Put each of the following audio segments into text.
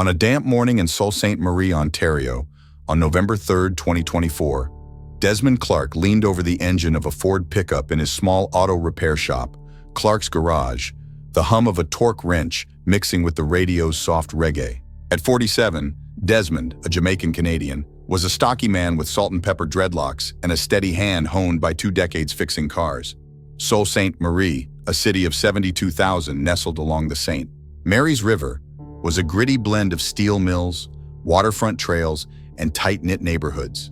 On a damp morning in Sault Ste. Marie, Ontario, on November 3, 2024, Desmond Clark leaned over the engine of a Ford pickup in his small auto repair shop, Clark's Garage, the hum of a torque wrench mixing with the radio's soft reggae. At 47, Desmond, a Jamaican Canadian, was a stocky man with salt and pepper dreadlocks and a steady hand honed by 2 decades fixing cars. Sault Ste. Marie, a city of 72,000 nestled along the St. Mary's River, was a gritty blend of steel mills, waterfront trails, and tight-knit neighborhoods.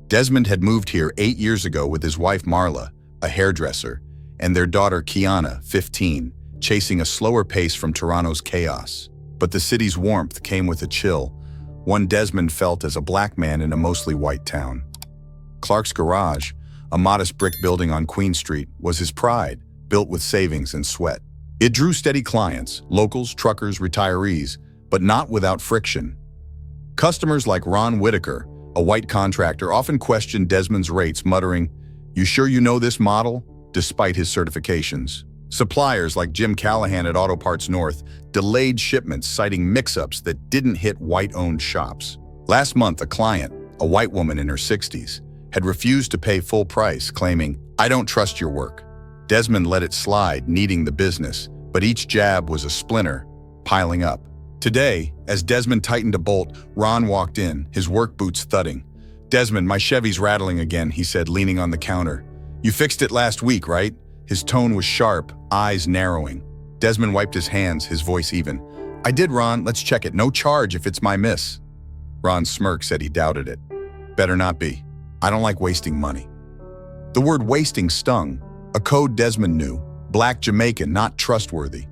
Desmond had moved here 8 years ago with his wife Marla, a hairdresser, and their daughter Kiana, 15, chasing a slower pace from Toronto's chaos. But the city's warmth came with a chill, one Desmond felt as a black man in a mostly white town. Clark's Garage, a modest brick building on Queen Street, was his pride, built with savings and sweat. It drew steady clients, locals, truckers, retirees, but not without friction. Customers like Ron Whitaker, a white contractor, often questioned Desmond's rates, muttering, "You sure you know this model?" despite his certifications. Suppliers like Jim Callahan at Auto Parts North delayed shipments, citing mix-ups that didn't hit white-owned shops. Last month, a client, a white woman in her 60s, had refused to pay full price, claiming, "I don't trust your work." Desmond let it slide, needing the business, but each jab was a splinter, piling up. Today, as Desmond tightened a bolt, Ron walked in, his work boots thudding. "Desmond, my Chevy's rattling again," he said, leaning on the counter. "You fixed it last week, right?" His tone was sharp, eyes narrowing. Desmond wiped his hands, his voice even. "I did, Ron. Let's check it. No charge if it's my miss." Ron's smirk said he doubted it. "Better not be. I don't like wasting money." The word wasting stung, a code Desmond knew. Black Jamaican, not trustworthy.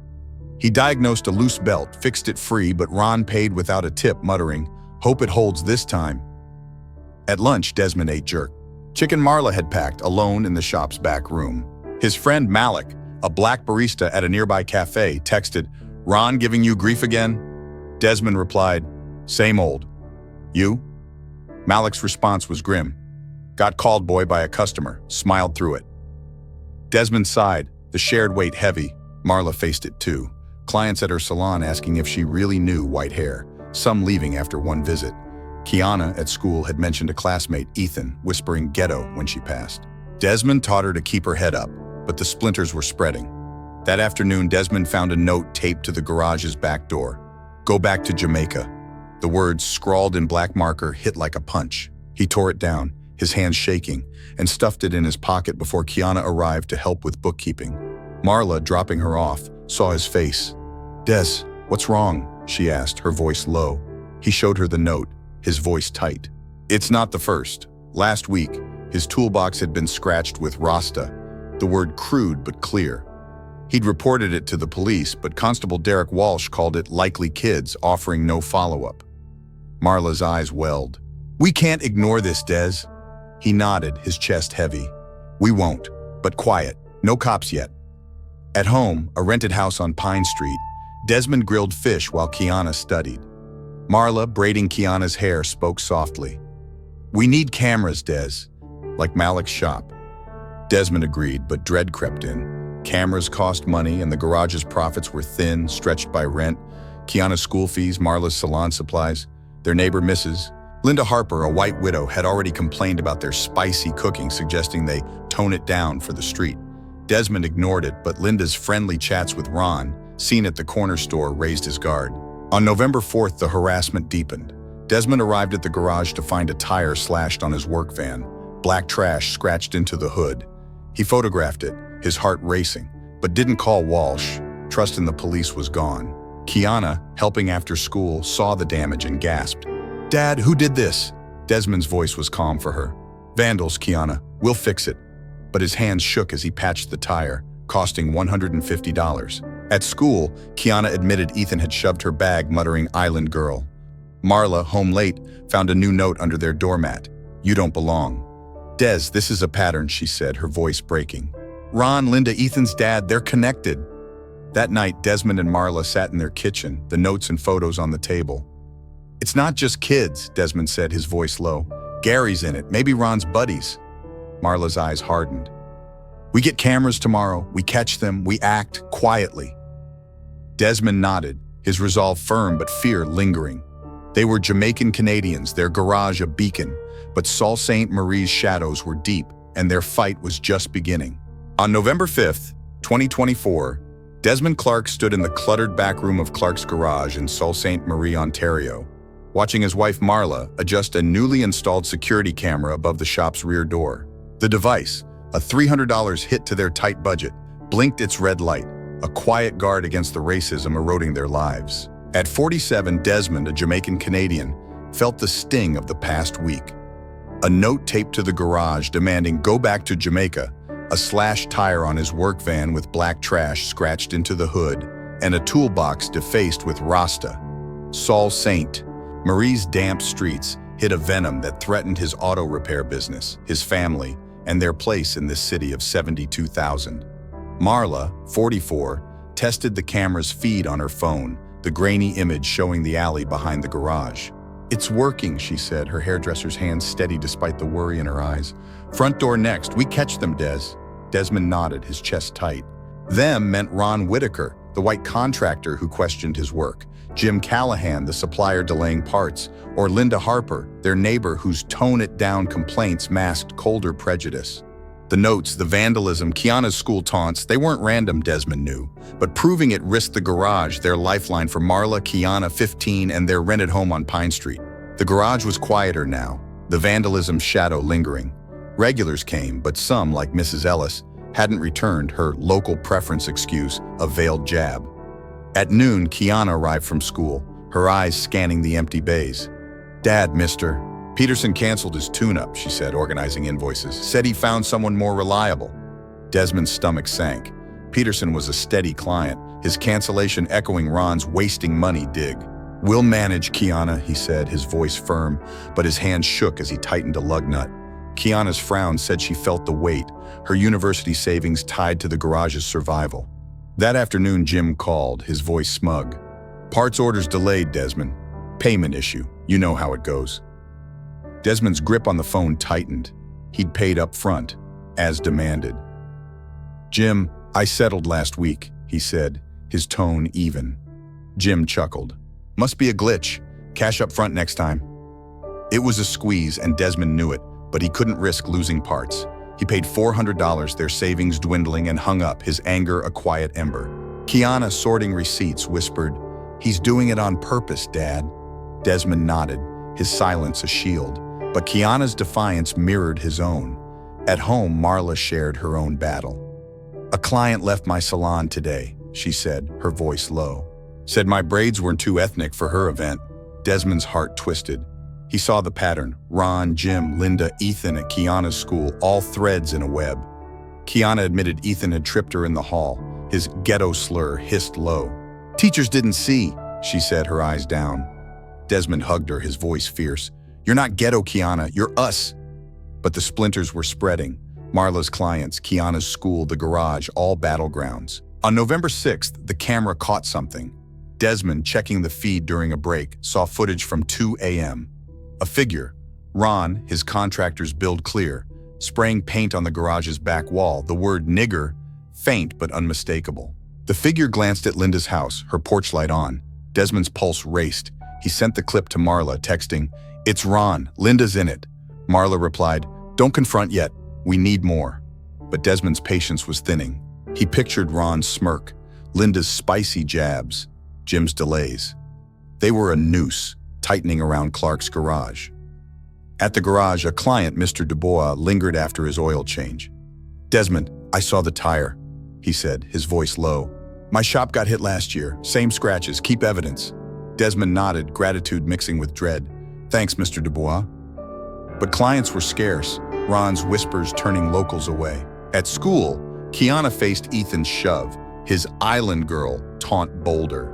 He diagnosed a loose belt, fixed it free, but Ron paid without a tip, muttering, "Hope it holds this time." At lunch, Desmond ate jerk. Chicken Marla had packed, alone in the shop's back room. His friend Malik, a black barista at a nearby cafe, texted, "Ron giving you grief again?" Desmond replied, "Same old. You?" Malik's response was grim. "Got called, boy, by a customer. Smiled through it." Desmond sighed, the shared weight heavy. Marla faced it too. Clients at her salon asking if she really knew white hair, some leaving after one visit. Kiana at school had mentioned a classmate, Ethan, whispering ghetto when she passed. Desmond taught her to keep her head up, but the splinters were spreading. That afternoon, Desmond found a note taped to the garage's back door. "Go back to Jamaica." The words, scrawled in black marker, hit like a punch. He tore it down, his hands shaking, and stuffed it in his pocket before Kiana arrived to help with bookkeeping. Marla, dropping her off, saw his face. "Des, what's wrong?" she asked, her voice low. He showed her the note, his voice tight. "It's not the first. Last week, his toolbox had been scratched with Rasta, the word crude but clear. He'd reported it to the police, but Constable Derek Walsh called it likely kids, offering no follow-up." Marla's eyes welled. "We can't ignore this, Des." He nodded, his chest heavy. "We won't, but quiet. No cops yet." At home, a rented house on Pine Street, Desmond grilled fish while Kiana studied. Marla, braiding Kiana's hair, spoke softly. "We need cameras, Des, like Malik's shop." Desmond agreed, but dread crept in. Cameras cost money, and the garage's profits were thin, stretched by rent, Kiana's school fees, Marla's salon supplies. Their neighbor, Mrs. Linda Harper, a white widow, had already complained about their spicy cooking, suggesting they tone it down for the street. Desmond ignored it, but Linda's friendly chats with Ron, seen at the corner store, raised his guard. On November 4th, the harassment deepened. Desmond arrived at the garage to find a tire slashed on his work van, black trash scratched into the hood. He photographed it, his heart racing, but didn't call Walsh. Trust in the police was gone. Kiana, helping after school, saw the damage and gasped. "Dad, who did this?" Desmond's voice was calm for her. "Vandals, Kiana. We'll fix it." But his hands shook as he patched the tire, costing $150. At school, Kiana admitted Ethan had shoved her bag, muttering "Island girl." Marla, home late, found a new note under their doormat. "You don't belong." "Des, this is a pattern," she said, her voice breaking. "Ron, Linda, Ethan's dad, they're connected." That night, Desmond and Marla sat in their kitchen, the notes and photos on the table. "It's not just kids," Desmond said, his voice low. "Gary's in it, maybe Ron's buddies." Marla's eyes hardened. "We get cameras tomorrow, we catch them, we act quietly." Desmond nodded, his resolve firm but fear lingering. They were Jamaican Canadians, their garage a beacon, but Sault Ste. Marie's shadows were deep, and their fight was just beginning. On November 5th, 2024, Desmond Clark stood in the cluttered back room of Clark's garage in Sault Ste. Marie, Ontario, watching his wife Marla adjust a newly installed security camera above the shop's rear door. The device, a $300 hit to their tight budget, blinked its red light, a quiet guard against the racism eroding their lives. At 47, Desmond, a Jamaican Canadian, felt the sting of the past week. A note taped to the garage demanding go back to Jamaica, a slashed tire on his work van with black trash scratched into the hood, and a toolbox defaced with Rasta. Sault Ste. Marie's damp streets hid a venom that threatened his auto repair business, his family, and their place in this city of 72,000. Marla, 44, tested the camera's feed on her phone, the grainy image showing the alley behind the garage. "It's working," she said, her hairdresser's hands steady despite the worry in her eyes. "Front door next. We catch them, Des." Desmond nodded, his chest tight. Them meant Ron Whitaker, the white contractor who questioned his work, Jim Callahan, the supplier delaying parts, or Linda Harper, their neighbor whose tone-it-down complaints masked colder prejudice. The notes, the vandalism, Kiana's school taunts, they weren't random, Desmond knew, but proving it risked the garage, their lifeline for Marla, Kiana, 15, and their rented home on Pine Street. The garage was quieter now, the vandalism's shadow lingering. Regulars came, but some, like Mrs. Ellis, hadn't returned, her local preference excuse, a veiled jab. At noon, Kiana arrived from school, her eyes scanning the empty bays. "Dad, mister. Peterson canceled his tune-up," she said, organizing invoices. "Said he found someone more reliable." Desmond's stomach sank. Peterson was a steady client, his cancellation echoing Ron's wasting money dig. "We'll manage, Kiana," he said, his voice firm, but his hand shook as he tightened a lug nut. Kiana's frown said she felt the weight, her university savings tied to the garage's survival. That afternoon, Jim called, his voice smug. "Parts orders delayed, Desmond. Payment issue. You know how it goes." Desmond's grip on the phone tightened. He'd paid up front, as demanded. "Jim, I settled last week," he said, his tone even. Jim chuckled. "Must be a glitch. Cash up front next time." It was a squeeze, and Desmond knew it, but he couldn't risk losing parts. He paid $400, their savings dwindling, and hung up, his anger a quiet ember. Kiana, sorting receipts, whispered, "He's doing it on purpose, Dad." Desmond nodded, his silence a shield, but Kiana's defiance mirrored his own. At home, Marla shared her own battle. "A client left my salon today," she said, her voice low. "Said my braids weren't too ethnic for her event." Desmond's heart twisted. He saw the pattern. Ron, Jim, Linda, Ethan at Kiana's school, all threads in a web. Kiana admitted Ethan had tripped her in the hall. His ghetto slur hissed low. "Teachers didn't see," she said, her eyes down. Desmond hugged her, his voice fierce. "You're not ghetto, Kiana, you're us." But the splinters were spreading. Marla's clients, Kiana's school, the garage, all battlegrounds. On November 6th, the camera caught something. Desmond, checking the feed during a break, saw footage from 2 a.m. A figure, Ron, his contractor's build clear, spraying paint on the garage's back wall, the word nigger, faint but unmistakable. The figure glanced at Linda's house, her porch light on. Desmond's pulse raced. He sent the clip to Marla, texting, "It's Ron, Linda's in it." Marla replied, "Don't confront yet, we need more." But Desmond's patience was thinning. He pictured Ron's smirk, Linda's spicy jabs, Jim's delays. They were a noose, tightening around Clark's garage. At the garage, a client, Mr. Dubois, lingered after his oil change. "Desmond, I saw the tire," he said, his voice low. "My shop got hit last year, same scratches, keep evidence." Desmond nodded, gratitude mixing with dread. "Thanks, Mr. Dubois." But clients were scarce, Ron's whispers turning locals away. At school, Kiana faced Ethan's shove, his island girl taunt bolder.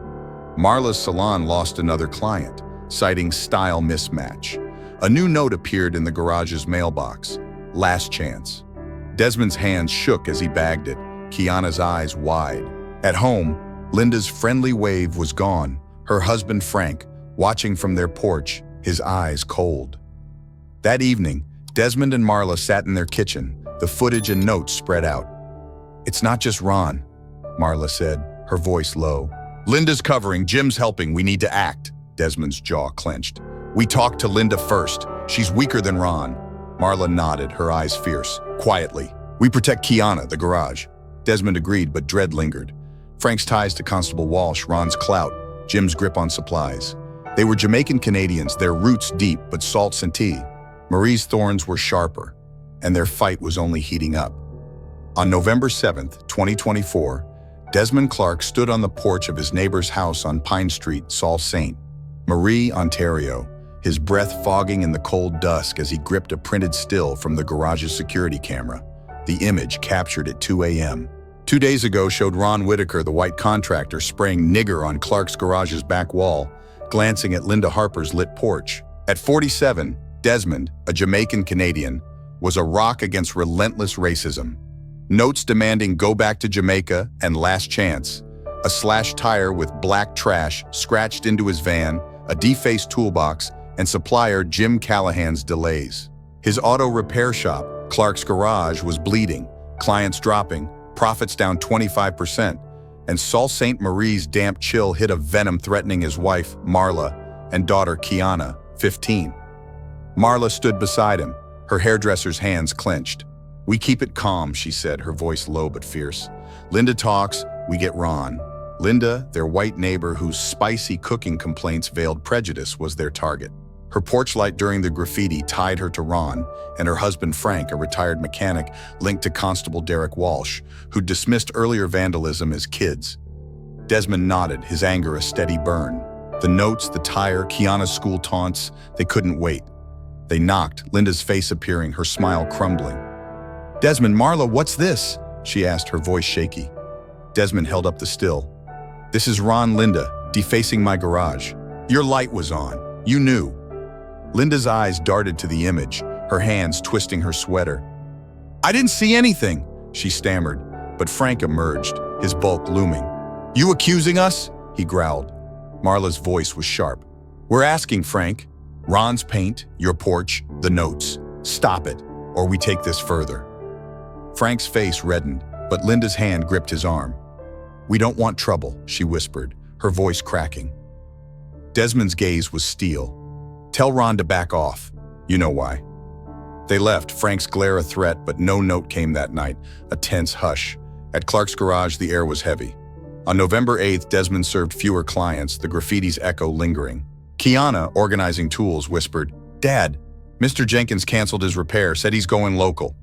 Marla's salon lost another client, citing style mismatch. A new note appeared in the garage's mailbox. Last chance. Desmond's hands shook as he bagged it, Kiana's eyes wide. At home, Linda's friendly wave was gone, her husband Frank, watching from their porch, his eyes cold. That evening, Desmond and Marla sat in their kitchen, the footage and notes spread out. "It's not just Ron," Marla said, her voice low. Linda's covering, Jim's helping, we need to act. Desmond's jaw clenched. We talked to Linda first. She's weaker than Ron. Marla nodded, her eyes fierce. Quietly. We protect Kiana, the garage. Desmond agreed, but dread lingered. Frank's ties to Constable Walsh, Ron's clout, Jim's grip on supplies. They were Jamaican Canadians, their roots deep, but salts and tea. Marie's thorns were sharper, and their fight was only heating up. On November 7th, 2024, Desmond Clark stood on the porch of his neighbor's house on Pine Street, Sault Ste. Marie, Ontario, his breath fogging in the cold dusk as he gripped a printed still from the garage's security camera. The image, captured at 2 a.m. 2 days ago, showed Ron Whitaker, the white contractor, spraying nigger on Clark's garage's back wall, glancing at Linda Harper's lit porch. At 47, Desmond, a Jamaican Canadian, was a rock against relentless racism. Notes demanding go back to Jamaica and last chance, a slashed tire with black trash scratched into his van, a defaced toolbox, and supplier Jim Callahan's delays. His auto repair shop, Clark's Garage, was bleeding, clients dropping, profits down 25%, and Sault Ste. Marie's damp chill hit a venom threatening his wife, Marla, and daughter, Kiana, 15. Marla stood beside him, her hairdresser's hands clenched. We keep it calm, she said, her voice low but fierce. Linda talks, we get Ron. Linda, their white neighbor whose spicy cooking complaints veiled prejudice, was their target. Her porch light during the graffiti tied her to Ron, and her husband Frank, a retired mechanic, linked to Constable Derek Walsh, who dismissed earlier vandalism as kids. Desmond nodded, his anger a steady burn. The notes, the tire, Kiana's school taunts, they couldn't wait. They knocked, Linda's face appearing, her smile crumbling. Desmond, Marla, what's this? She asked, her voice shaky. Desmond held up the still. This is Ron, Linda, defacing my garage. Your light was on. You knew. Linda's eyes darted to the image, her hands twisting her sweater. I didn't see anything, she stammered, but Frank emerged, his bulk looming. You accusing us? He growled. Marla's voice was sharp. We're asking, Frank. Ron's paint, your porch, the notes. Stop it, or we take this further. Frank's face reddened, but Linda's hand gripped his arm. We don't want trouble, she whispered, her voice cracking. Desmond's gaze was steel. Tell Ron to back off. You know why. They left, Frank's glare a threat, but no note came that night, a tense hush. At Clark's garage, the air was heavy. On November 8th, Desmond served fewer clients, the graffiti's echo lingering. Kiana, organizing tools, whispered, Dad, Mr. Jenkins canceled his repair, said he's going local.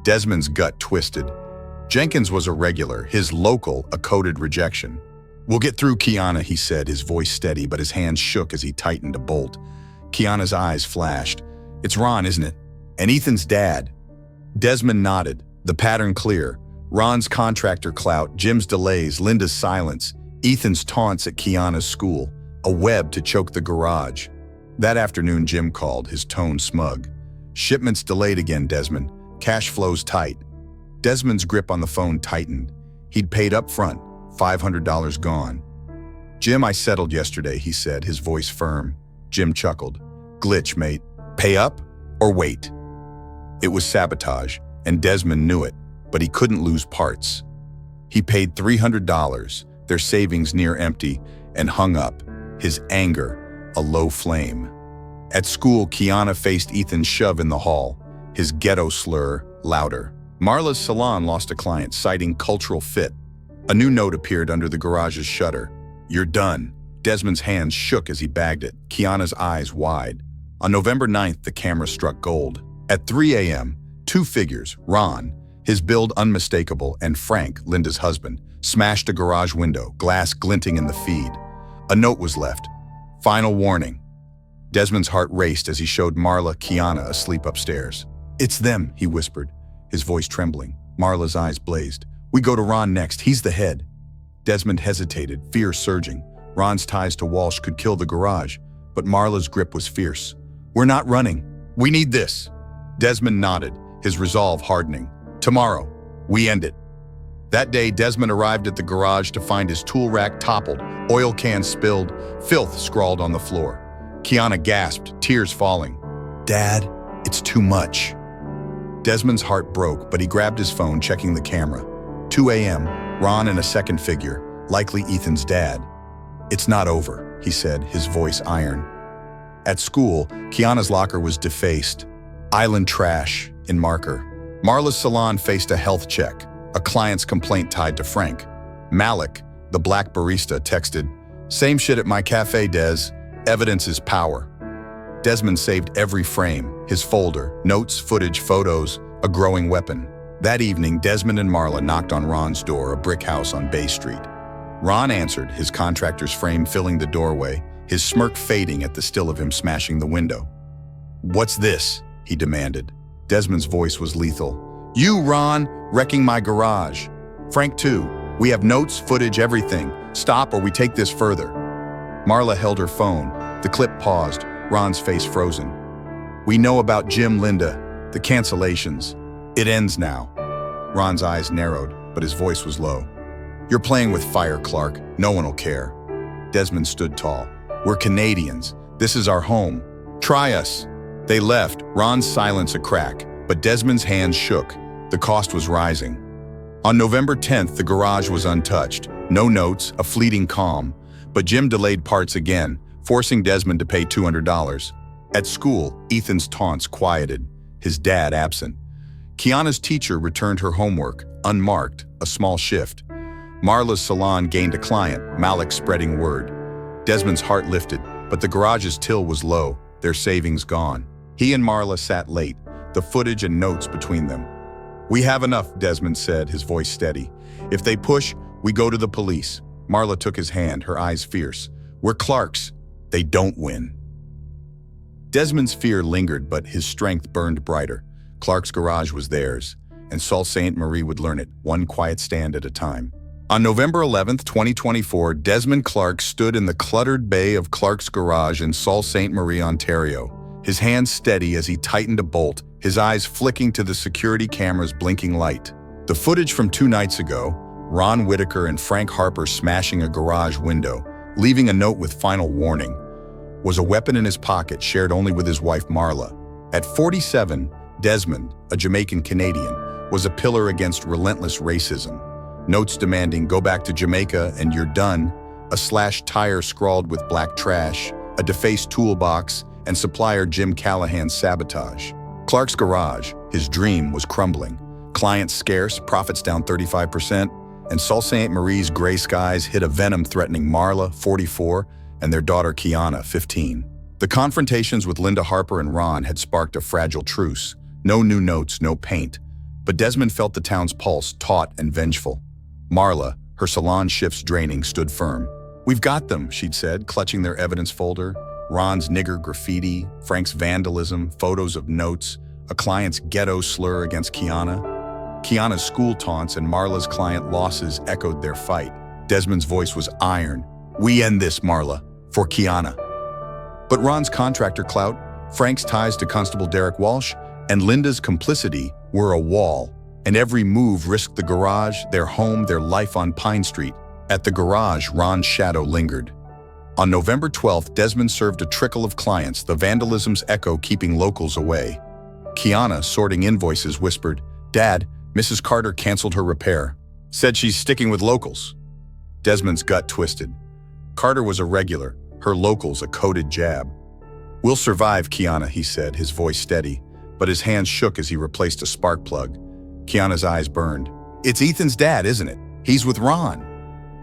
Desmond's gut twisted. Jenkins was a regular, his local a coded rejection. We'll get through, Kiana, he said, his voice steady, but his hands shook as he tightened a bolt. Kiana's eyes flashed. It's Ron, isn't it? And Ethan's dad. Desmond nodded, the pattern clear. Ron's contractor clout, Jim's delays, Linda's silence, Ethan's taunts at Kiana's school, a web to choke the garage. That afternoon, Jim called, his tone smug. Shipments delayed again, Desmond. Cash flows tight. Desmond's grip on the phone tightened. He'd paid up front, $500 gone. Jim, I settled yesterday, he said, his voice firm. Jim chuckled. Glitch, mate. Pay up or wait? It was sabotage, and Desmond knew it, but he couldn't lose parts. He paid $300, their savings near empty, and hung up, his anger a low flame. At school, Kiana faced Ethan's shove in the hall, his ghetto slur louder. Marla's salon lost a client, citing cultural fit. A new note appeared under the garage's shutter. You're done. Desmond's hands shook as he bagged it, Kiana's eyes wide. On November 9th, the camera struck gold. At 3 a.m., two figures, Ron, his build unmistakable, and Frank, Linda's husband, smashed a garage window, glass glinting in the feed. A note was left. Final warning. Desmond's heart raced as he showed Marla Kiana asleep upstairs. It's them, he whispered, his voice trembling. Marla's eyes blazed. We go to Ron next, he's the head. Desmond hesitated, fear surging. Ron's ties to Walsh could kill the garage, but Marla's grip was fierce. We're not running. We need this. Desmond nodded, his resolve hardening. Tomorrow, we end it. That day, Desmond arrived at the garage to find his tool rack toppled, oil cans spilled, filth scrawled on the floor. Kiana gasped, tears falling. Dad, it's too much. Desmond's heart broke, but he grabbed his phone, checking the camera. 2 a.m., Ron and a second figure, likely Ethan's dad. "It's not over," he said, his voice iron. At school, Kiana's locker was defaced. Island trash in marker. Marla's salon faced a health check, a client's complaint tied to Frank. Malik, the black barista, texted, "Same shit at my cafe, Des. Evidence is power." Desmond saved every frame, his folder, notes, footage, photos, a growing weapon. That evening, Desmond and Marla knocked on Ron's door, a brick house on Bay Street. Ron answered, his contractor's frame filling the doorway, his smirk fading at the still of him smashing the window. "What's this?" he demanded. Desmond's voice was lethal. "You, Ron, wrecking my garage. Frank, too. We have notes, footage, everything. Stop or we take this further." Marla held her phone. The clip paused, Ron's face frozen. "We know about Jim, Linda, the cancellations. It ends now." Ron's eyes narrowed, but his voice was low. "You're playing with fire, Clark. No one will care." Desmond stood tall. "We're Canadians. This is our home. Try us." They left, Ron's silence a crack, but Desmond's hands shook. The cost was rising. On November 10th, the garage was untouched. No notes, a fleeting calm. But Jim delayed parts again, forcing Desmond to pay $200. At school, Ethan's taunts quieted, his dad absent. Kiana's teacher returned her homework, unmarked, a small shift. Marla's salon gained a client, Malik spreading word. Desmond's heart lifted, but the garage's till was low, their savings gone. He and Marla sat late, the footage and notes between them. "We have enough," Desmond said, his voice steady. "If they push, we go to the police." Marla took his hand, her eyes fierce. "We're Clarks. They don't win." Desmond's fear lingered, but his strength burned brighter. Clark's garage was theirs, and Sault Ste. Marie would learn it, one quiet stand at a time. On November 11th, 2024, Desmond Clark stood in the cluttered bay of Clark's garage in Sault Ste. Marie, Ontario, his hands steady as he tightened a bolt, his eyes flicking to the security camera's blinking light. The footage from 2 nights ago, Ron Whitaker and Frank Harper smashing a garage window, leaving a note with final warning, was a weapon in his pocket shared only with his wife Marla. At 47, Desmond, a Jamaican Canadian, was a pillar against relentless racism. Notes demanding "go back to Jamaica and you're done," a slashed tire scrawled with black trash, a defaced toolbox, and supplier Jim Callahan's sabotage. Clark's garage, his dream, was crumbling. Clients scarce, profits down 35%, and Sault Ste. Marie's gray skies hid a venom threatening Marla, 44, and their daughter Kiana, 15. The confrontations with Linda Harper and Ron had sparked a fragile truce. No new notes, no paint. But Desmond felt the town's pulse, taut and vengeful. Marla, her salon shifts draining, stood firm. "We've got them," she'd said, clutching their evidence folder. Ron's nigger graffiti, Frank's vandalism, photos of notes, a client's ghetto slur against Kiana. Kiana's school taunts and Marla's client losses echoed their fight. Desmond's voice was iron. "We end this, Marla, for Kiana." But Ron's contractor clout, Frank's ties to Constable Derek Walsh, and Linda's complicity were a wall, and every move risked the garage, their home, their life on Pine Street. At the garage, Ron's shadow lingered. On November 12th, Desmond served a trickle of clients, the vandalism's echo keeping locals away. Kiana, sorting invoices, whispered, "Dad, Mrs. Carter canceled her repair. Said she's sticking with locals." Desmond's gut twisted. Carter was a regular, her locals a coded jab. "We'll survive, Kiana," he said, his voice steady, but his hands shook as he replaced a spark plug. Kiana's eyes burned. "It's Ethan's dad, isn't it? He's with Ron."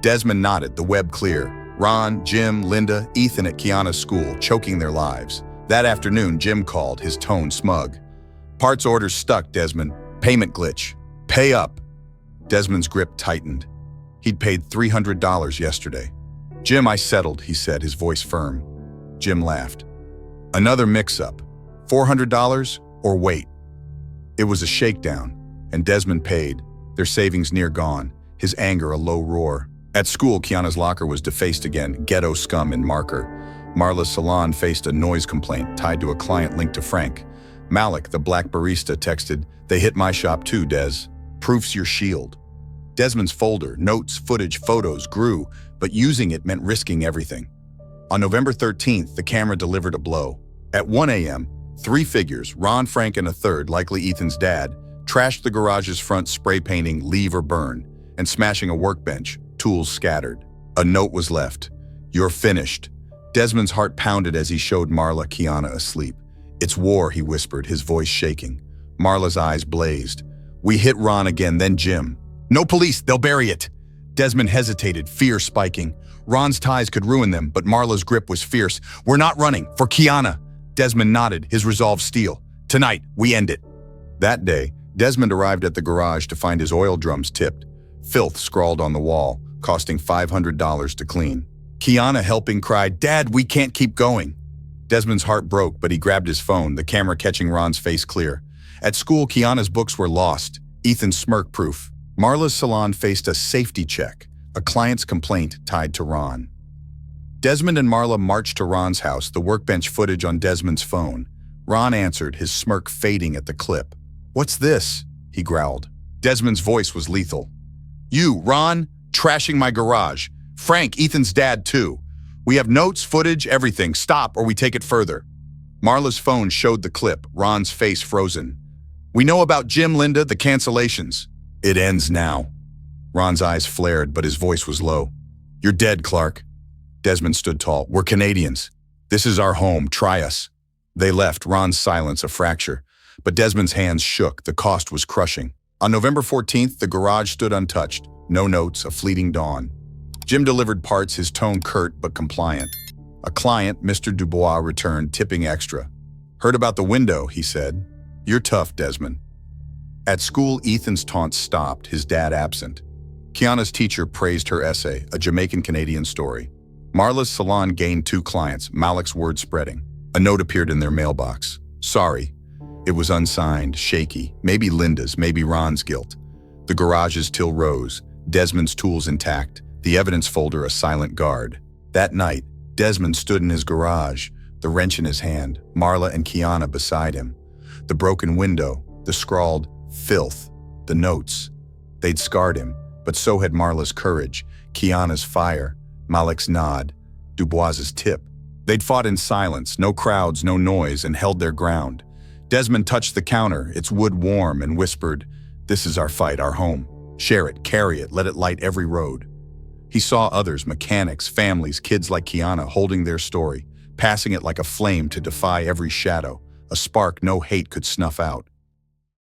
Desmond nodded, the web clear. Ron, Jim, Linda, Ethan at Kiana's school, choking their lives. That afternoon, Jim called, his tone smug. "Parts orders stuck, Desmond. Payment glitch. Pay up." Desmond's grip tightened. He'd paid $300 yesterday. "Jim, I settled," he said, his voice firm. Jim laughed. "Another mix-up. $400 or wait." It was a shakedown, and Desmond paid, their savings near gone, his anger a low roar. At school, Kiana's locker was defaced again, ghetto scum in marker. Marla's salon faced a noise complaint tied to a client linked to Frank. Malik, the black barista, texted, "They hit my shop too, Des. Proof's your shield." Desmond's folder, notes, footage, photos grew, but using it meant risking everything. On November 13th, the camera delivered a blow. At 1 a.m., 3 figures, Ron, Frank, and a third, likely Ethan's dad, trashed the garage's front, spray painting "Leave or Burn" and smashing a workbench, tools scattered. A note was left. "You're finished." Desmond's heart pounded as he showed Marla Kiana asleep. "It's war," he whispered, his voice shaking. Marla's eyes blazed. "We hit Ron again, then Jim." "No police, they'll bury it." Desmond hesitated, fear spiking. Ron's ties could ruin them, but Marla's grip was fierce. "We're not running, for Kiana." Desmond nodded, his resolve steel. "Tonight, we end it." That day, Desmond arrived at the garage to find his oil drums tipped. Filth scrawled on the wall, costing $500 to clean. Kiana, helping, cried, "Dad, we can't keep going." Desmond's heart broke, but he grabbed his phone, the camera catching Ron's face clear. At school, Kiana's books were lost. Ethan's smirk proof. Marla's salon faced a safety check, a client's complaint tied to Ron. Desmond and Marla marched to Ron's house, the workbench footage on Desmond's phone. Ron answered, his smirk fading at the clip. "What's this?" he growled. Desmond's voice was lethal. "You, Ron, trashing my garage. Frank, Ethan's dad, too. We have notes, footage, everything. Stop or we take it further." Marla's phone showed the clip, Ron's face frozen. "We know about Jim, Linda, the cancellations." "It ends now." Ron's eyes flared, but his voice was low. "You're dead, Clark." Desmond stood tall. "We're Canadians. This is our home. Try us." They left, Ron's silence a fracture. But Desmond's hands shook. The cost was crushing. On November 14th, the garage stood untouched. No notes, a fleeting dawn. Jim delivered parts, his tone curt but compliant. A client, Mr. Dubois, returned, tipping extra. "Heard about the window," he said. "You're tough, Desmond." At school, Ethan's taunts stopped, his dad absent. Kiana's teacher praised her essay, a Jamaican-Canadian story. Marla's salon gained 2 clients, Malik's word spreading. A note appeared in their mailbox. "Sorry." It was unsigned, shaky, maybe Linda's, maybe Ron's guilt. The garage's till rose, Desmond's tools intact, the evidence folder a silent guard. That night, Desmond stood in his garage, the wrench in his hand, Marla and Kiana beside him. The broken window, the scrawled filth, the notes. They'd scarred him, but so had Marla's courage, Kiana's fire, Malik's nod, Dubois's tip. They'd fought in silence, no crowds, no noise, and held their ground. Desmond touched the counter, its wood warm, and whispered, "This is our fight, our home. Share it, carry it, let it light every road." He saw others, mechanics, families, kids like Kiana, holding their story, passing it like a flame to defy every shadow, a spark no hate could snuff out.